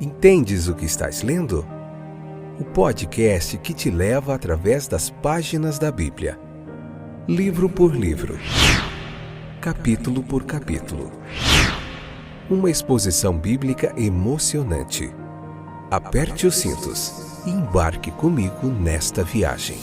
Entendes o que estás lendo? O podcast que te leva através das páginas da Bíblia, livro por livro, capítulo por capítulo. Uma exposição bíblica emocionante. Aperte os cintos e embarque comigo nesta viagem.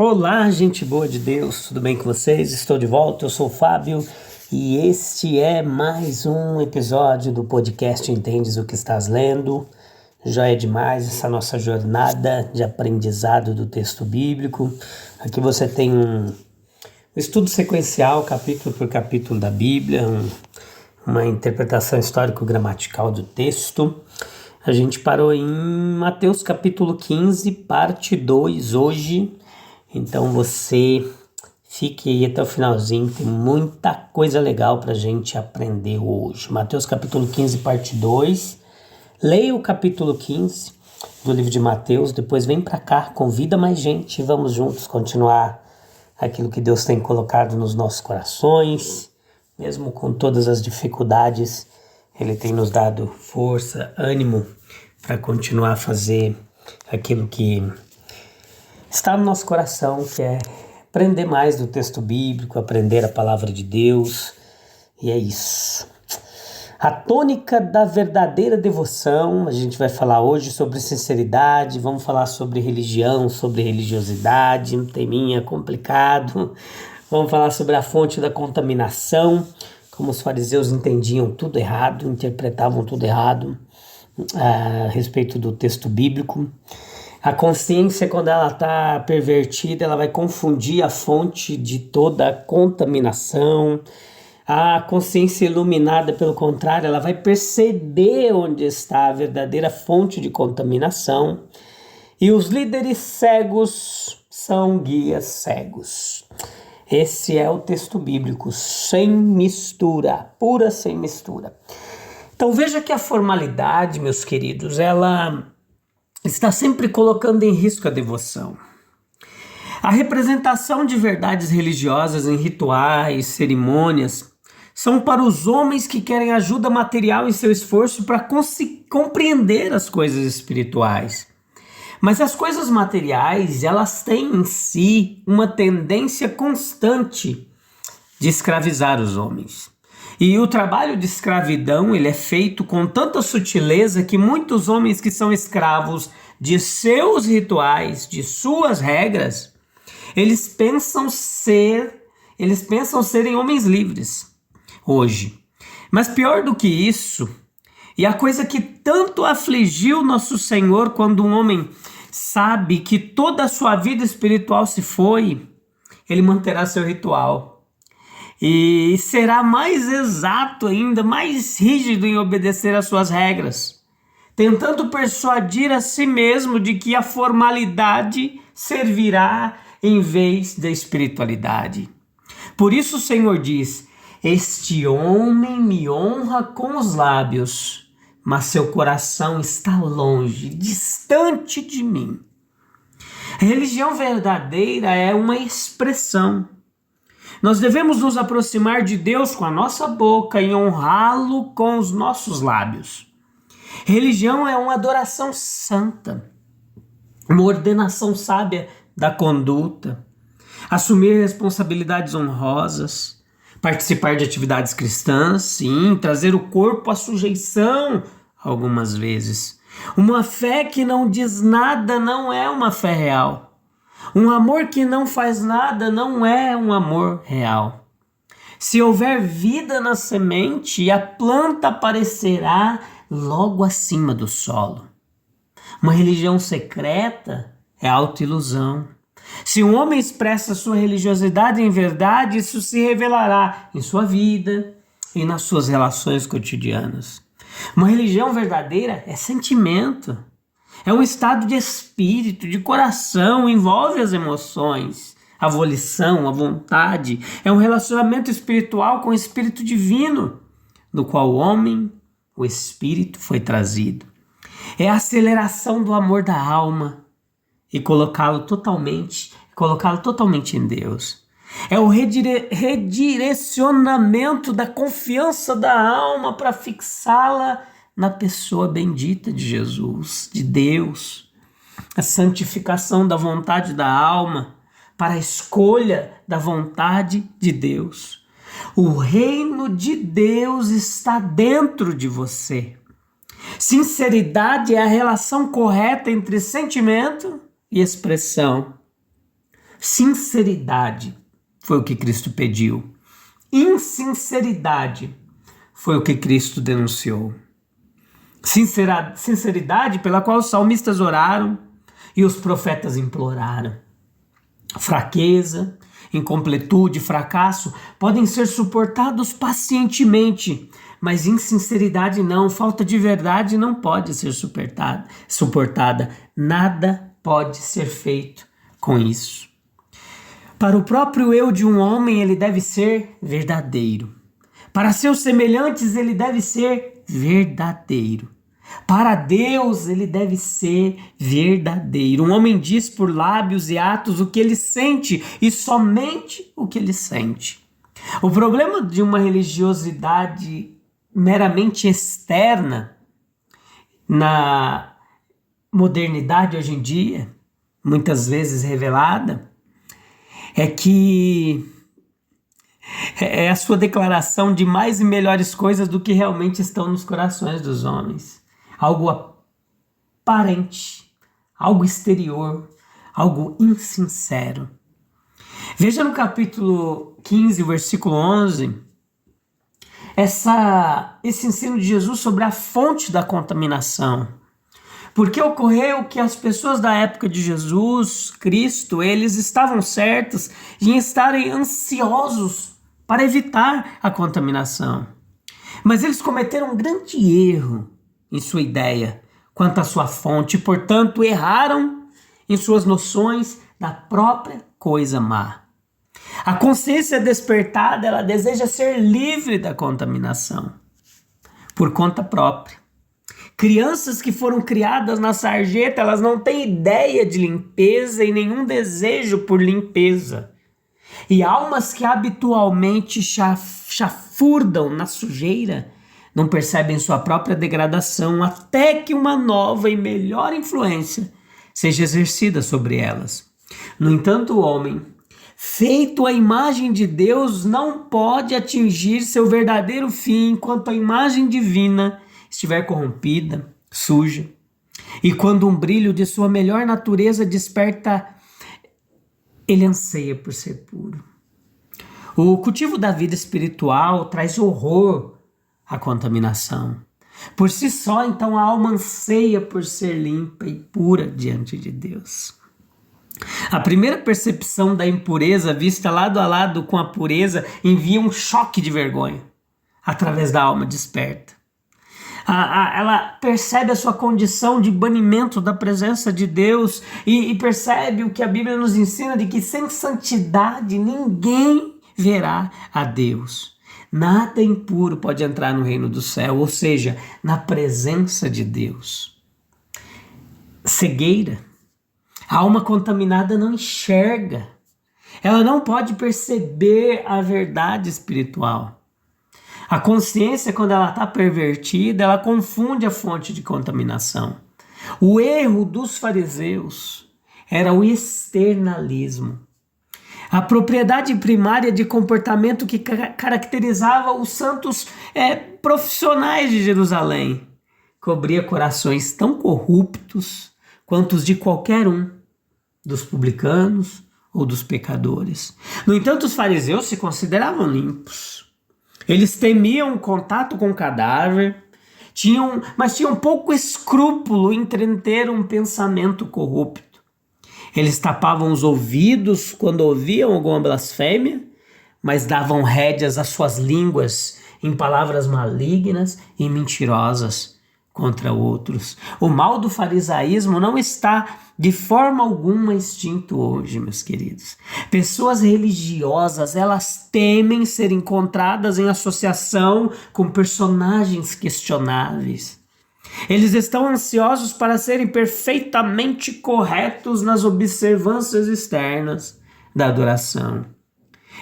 Olá, gente boa de Deus, tudo bem com vocês? Estou de volta, eu sou o Fábio e este é mais um episódio do podcast Entendes o que estás lendo. Já é demais essa nossa jornada de aprendizado do texto bíblico. Aqui você tem um estudo sequencial, capítulo por capítulo da Bíblia, uma interpretação histórico-gramatical do texto. A gente parou em Mateus capítulo 15, parte 2 hoje. Então você fique aí até o finalzinho, tem muita coisa legal para a gente aprender hoje. Mateus capítulo 15, parte 2. Leia o capítulo 15 do livro de Mateus, depois vem para cá, convida mais gente e vamos juntos continuar aquilo que Deus tem colocado nos nossos corações. Mesmo com todas as dificuldades, Ele tem nos dado força, ânimo para continuar a fazer aquilo que está no nosso coração, que é aprender mais do texto bíblico, aprender a palavra de Deus, e é isso. A tônica da verdadeira devoção, a gente vai falar hoje sobre sinceridade, vamos falar sobre religião, sobre religiosidade, um teminha complicado, vamos falar sobre a fonte da contaminação, como os fariseus entendiam tudo errado, interpretavam tudo errado a respeito do texto bíblico. A consciência, quando ela está pervertida, ela vai confundir a fonte de toda a contaminação. A consciência iluminada, pelo contrário, ela vai perceber onde está a verdadeira fonte de contaminação. E os líderes cegos são guias cegos. Esse é o texto bíblico, sem mistura, pura sem mistura. Então veja que a formalidade, meus queridos, ela está sempre colocando em risco a devoção. A representação de verdades religiosas em rituais, cerimônias, são para os homens que querem ajuda material em seu esforço para compreender as coisas espirituais. Mas as coisas materiais, elas têm em si uma tendência constante de escravizar os homens. E o trabalho de escravidão, ele é feito com tanta sutileza que muitos homens que são escravos de seus rituais, de suas regras, eles pensam serem homens livres hoje. Mas pior do que isso, e a coisa que tanto afligiu nosso Senhor quando um homem sabe que toda a sua vida espiritual se foi, ele manterá seu ritual. E será mais exato ainda, mais rígido em obedecer às suas regras, tentando persuadir a si mesmo de que a formalidade servirá em vez da espiritualidade. Por isso o Senhor diz: este homem me honra com os lábios, mas seu coração está longe, distante de mim. A religião verdadeira é uma expressão. Nós devemos nos aproximar de Deus com a nossa boca e honrá-lo com os nossos lábios. Religião é uma adoração santa, uma ordenação sábia da conduta, assumir responsabilidades honrosas, participar de atividades cristãs, sim, trazer o corpo à sujeição algumas vezes. Uma fé que não diz nada não é uma fé real. Um amor que não faz nada não é um amor real. Se houver vida na semente, a planta aparecerá logo acima do solo. Uma religião secreta é autoilusão. Se um homem expressa sua religiosidade em verdade, isso se revelará em sua vida e nas suas relações cotidianas. Uma religião verdadeira é sentimento. É um estado de espírito, de coração, envolve as emoções, a volição, a vontade. É um relacionamento espiritual com o Espírito Divino, no qual o homem, o Espírito, foi trazido. É a aceleração do amor da alma e colocá-lo totalmente em Deus. É o redirecionamento da confiança da alma para fixá-la na pessoa bendita de Jesus, de Deus. A santificação da vontade da alma para a escolha da vontade de Deus. O reino de Deus está dentro de você. Sinceridade é a relação correta entre sentimento e expressão. Sinceridade foi o que Cristo pediu. Insinceridade foi o que Cristo denunciou. Sinceridade pela qual os salmistas oraram e os profetas imploraram. Fraqueza, incompletude, fracasso podem ser suportados pacientemente, mas insinceridade não, falta de verdade não pode ser suportada. Nada pode ser feito com isso. Para o próprio eu de um homem, ele deve ser verdadeiro. Para seus semelhantes, ele deve ser verdadeiro. Para Deus, ele deve ser verdadeiro. Um homem diz por lábios e atos o que ele sente e somente o que ele sente. O problema de uma religiosidade meramente externa na modernidade hoje em dia, muitas vezes revelada, é que é a sua declaração de mais e melhores coisas do que realmente estão nos corações dos homens. Algo aparente, algo exterior, algo insincero. Veja no capítulo 15, versículo 11, esse ensino de Jesus sobre a fonte da contaminação. Porque ocorreu que as pessoas da época de Jesus Cristo, eles estavam certos em estarem ansiosos para evitar a contaminação. Mas eles cometeram um grande erro em sua ideia quanto à sua fonte, e, portanto, erraram em suas noções da própria coisa má. A consciência despertada, ela deseja ser livre da contaminação por conta própria. Crianças que foram criadas na sarjeta, elas não têm ideia de limpeza e nenhum desejo por limpeza. E almas que habitualmente chafurdam na sujeira não percebem sua própria degradação até que uma nova e melhor influência seja exercida sobre elas. No entanto, o homem, feito à imagem de Deus, não pode atingir seu verdadeiro fim enquanto a imagem divina estiver corrompida, suja. E quando um brilho de sua melhor natureza desperta, ele anseia por ser puro. O cultivo da vida espiritual traz horror à contaminação. Por si só, então, a alma anseia por ser limpa e pura diante de Deus. A primeira percepção da impureza, vista lado a lado com a pureza, envia um choque de vergonha através da alma desperta. Ela percebe a sua condição de banimento da presença de Deus e percebe o que a Bíblia nos ensina, de que sem santidade ninguém verá a Deus. Nada impuro pode entrar no reino do céu, ou seja, na presença de Deus. Cegueira. A alma contaminada não enxerga. Ela não pode perceber a verdade espiritual. A consciência, quando ela está pervertida, ela confunde a fonte de contaminação. O erro dos fariseus era o externalismo. A propriedade primária de comportamento que caracterizava os santos profissionais de Jerusalém cobria corações tão corruptos quanto os de qualquer um dos publicanos ou dos pecadores. No entanto, os fariseus se consideravam limpos. Eles temiam o contato com o cadáver, mas tinham pouco escrúpulo em ter um pensamento corrupto. Eles tapavam os ouvidos quando ouviam alguma blasfêmia, mas davam rédeas às suas línguas em palavras malignas e mentirosas contra outros. O mal do farisaísmo não está de forma alguma extinto hoje, meus queridos. Pessoas religiosas, elas temem ser encontradas em associação com personagens questionáveis. Eles estão ansiosos para serem perfeitamente corretos nas observâncias externas da adoração.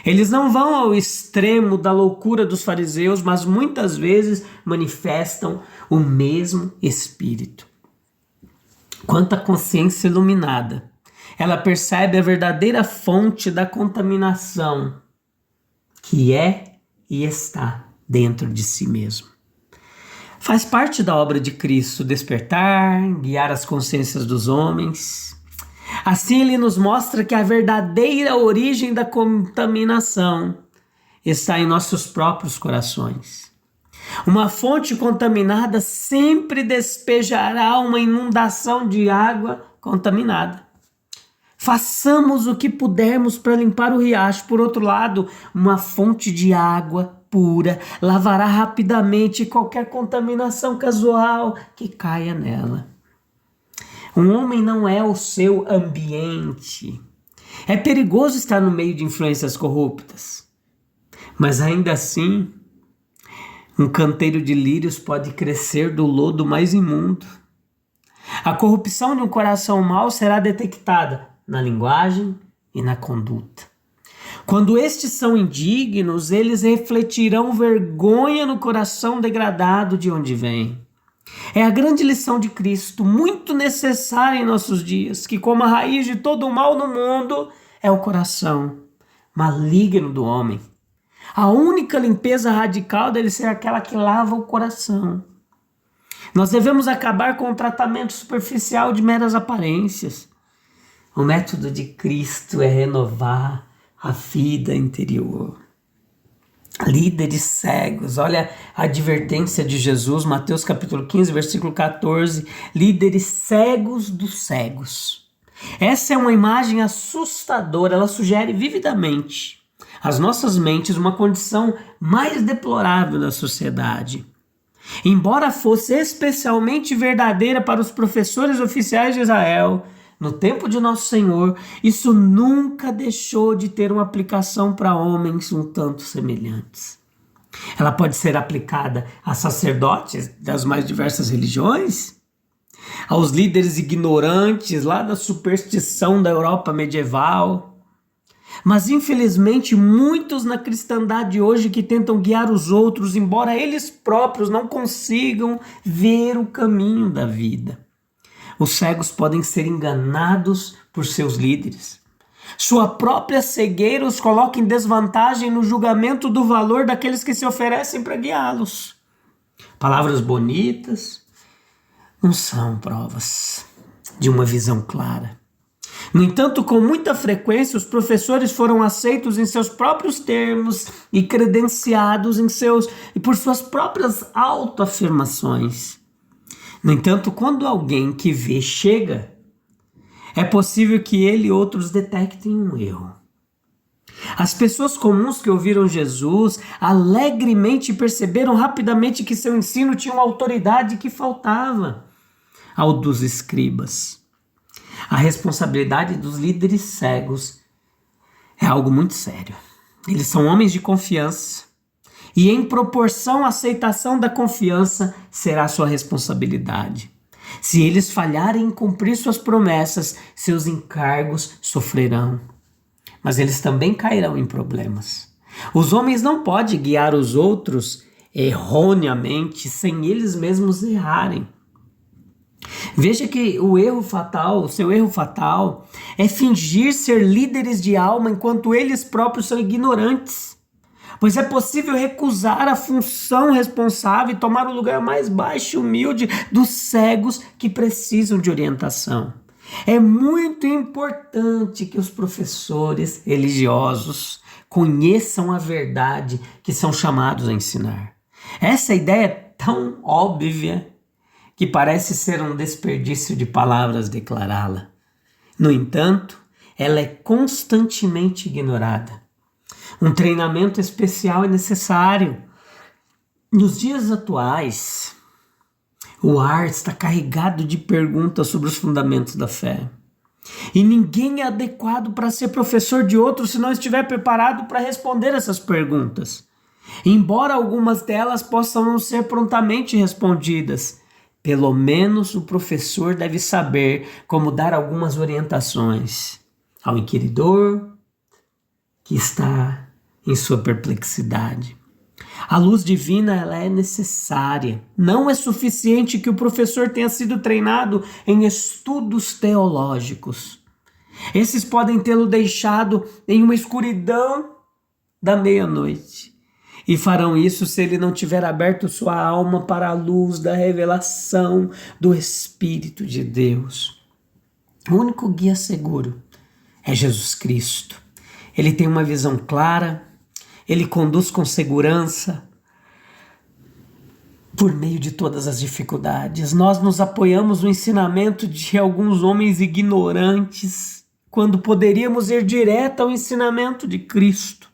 Eles não vão ao extremo da loucura dos fariseus, mas muitas vezes manifestam o mesmo espírito. Quanto à consciência iluminada, ela percebe a verdadeira fonte da contaminação, que é e está dentro de si mesmo. Faz parte da obra de Cristo despertar, guiar as consciências dos homens. Assim ele nos mostra que a verdadeira origem da contaminação está em nossos próprios corações. Uma fonte contaminada sempre despejará uma inundação de água contaminada. Façamos o que pudermos para limpar o riacho. Por outro lado, uma fonte de água pura lavará rapidamente qualquer contaminação casual que caia nela. Um homem não é o seu ambiente. É perigoso estar no meio de influências corruptas. Mas ainda assim, um canteiro de lírios pode crescer do lodo mais imundo. A corrupção de um coração mau será detectada na linguagem e na conduta. Quando estes são indignos, eles refletirão vergonha no coração degradado de onde vem. É a grande lição de Cristo, muito necessária em nossos dias, que como a raiz de todo o mal no mundo é o coração maligno do homem. A única limpeza radical deve ser aquela que lava o coração. Nós devemos acabar com o tratamento superficial de meras aparências. O método de Cristo é renovar a vida interior. Líderes cegos, olha a advertência de Jesus, Mateus capítulo 15, versículo 14, líderes cegos dos cegos. Essa é uma imagem assustadora, ela sugere vividamente às nossas mentes uma condição mais deplorável da sociedade. Embora fosse especialmente verdadeira para os professores oficiais de Israel, no tempo de Nosso Senhor, isso nunca deixou de ter uma aplicação para homens um tanto semelhantes. Ela pode ser aplicada a sacerdotes das mais diversas religiões, aos líderes ignorantes lá da superstição da Europa medieval, mas infelizmente muitos na cristandade hoje que tentam guiar os outros, embora eles próprios não consigam ver o caminho da vida. Os cegos podem ser enganados por seus líderes. Sua própria cegueira os coloca em desvantagem no julgamento do valor daqueles que se oferecem para guiá-los. Palavras bonitas não são provas de uma visão clara. No entanto, com muita frequência, os professores foram aceitos em seus próprios termos e credenciados por suas próprias autoafirmações. No entanto, quando alguém que vê chega, é possível que ele e outros detectem um erro. As pessoas comuns que ouviram Jesus alegremente perceberam rapidamente que seu ensino tinha uma autoridade que faltava ao dos escribas. A responsabilidade dos líderes cegos é algo muito sério. Eles são homens de confiança. E em proporção à aceitação da confiança será sua responsabilidade. Se eles falharem em cumprir suas promessas, seus encargos sofrerão. Mas eles também cairão em problemas. Os homens não podem guiar os outros erroneamente sem eles mesmos errarem. Veja que o seu erro fatal é fingir ser líderes de alma enquanto eles próprios são ignorantes. Pois é possível recusar a função responsável e tomar o lugar mais baixo e humilde dos cegos que precisam de orientação. É muito importante que os professores religiosos conheçam a verdade que são chamados a ensinar. Essa ideia é tão óbvia que parece ser um desperdício de palavras declará-la. No entanto, ela é constantemente ignorada. Um treinamento especial é necessário. Nos dias atuais, o ar está carregado de perguntas sobre os fundamentos da fé. E ninguém é adequado para ser professor de outro se não estiver preparado para responder essas perguntas. Embora algumas delas possam não ser prontamente respondidas, pelo menos o professor deve saber como dar algumas orientações ao inquiridor que está em sua perplexidade. A luz divina, ela é necessária. Não é suficiente que o professor tenha sido treinado em estudos teológicos. Esses podem tê-lo deixado em uma escuridão da meia-noite. E farão isso se ele não tiver aberto sua alma para a luz da revelação do Espírito de Deus. O único guia seguro é Jesus Cristo. Ele tem uma visão clara, ele conduz com segurança por meio de todas as dificuldades. Nós nos apoiamos no ensinamento de alguns homens ignorantes, quando poderíamos ir direto ao ensinamento de Cristo.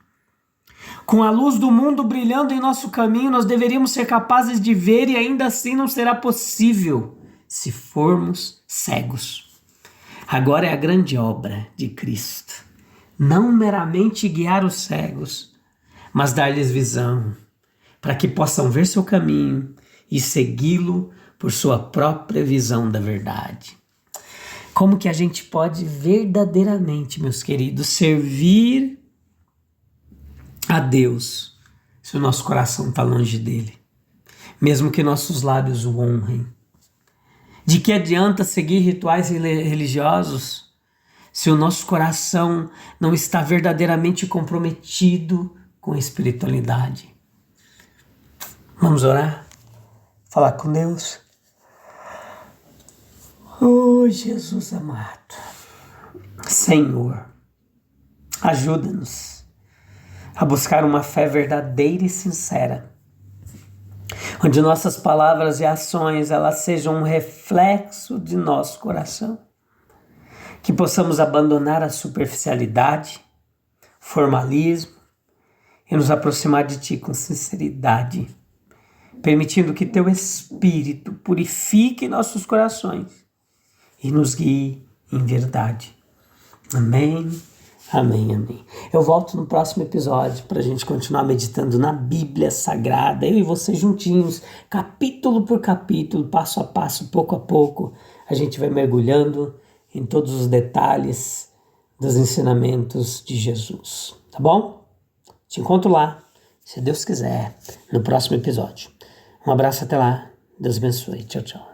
Com a luz do mundo brilhando em nosso caminho, nós deveríamos ser capazes de ver, e ainda assim não será possível se formos cegos. Agora é a grande obra de Cristo. Não meramente guiar os cegos, mas dar-lhes visão, para que possam ver seu caminho e segui-lo por sua própria visão da verdade. Como que a gente pode verdadeiramente, meus queridos, servir a Deus se o nosso coração está longe dele, mesmo que nossos lábios o honrem? De que adianta seguir rituais religiosos se o nosso coração não está verdadeiramente comprometido com a espiritualidade? Vamos orar? Falar com Deus? Oh, Jesus amado, Senhor, ajuda-nos a buscar uma fé verdadeira e sincera, onde nossas palavras e ações elas sejam um reflexo de nosso coração, que possamos abandonar a superficialidade, formalismo e nos aproximar de Ti com sinceridade, permitindo que Teu Espírito purifique nossos corações e nos guie em verdade. Amém. Amém, amém. Eu volto no próximo episódio para a gente continuar meditando na Bíblia Sagrada, eu e você juntinhos, capítulo por capítulo, passo a passo, pouco a pouco, a gente vai mergulhando em todos os detalhes dos ensinamentos de Jesus, tá bom? Te encontro lá, se Deus quiser, no próximo episódio. Um abraço até lá, Deus abençoe, tchau, tchau.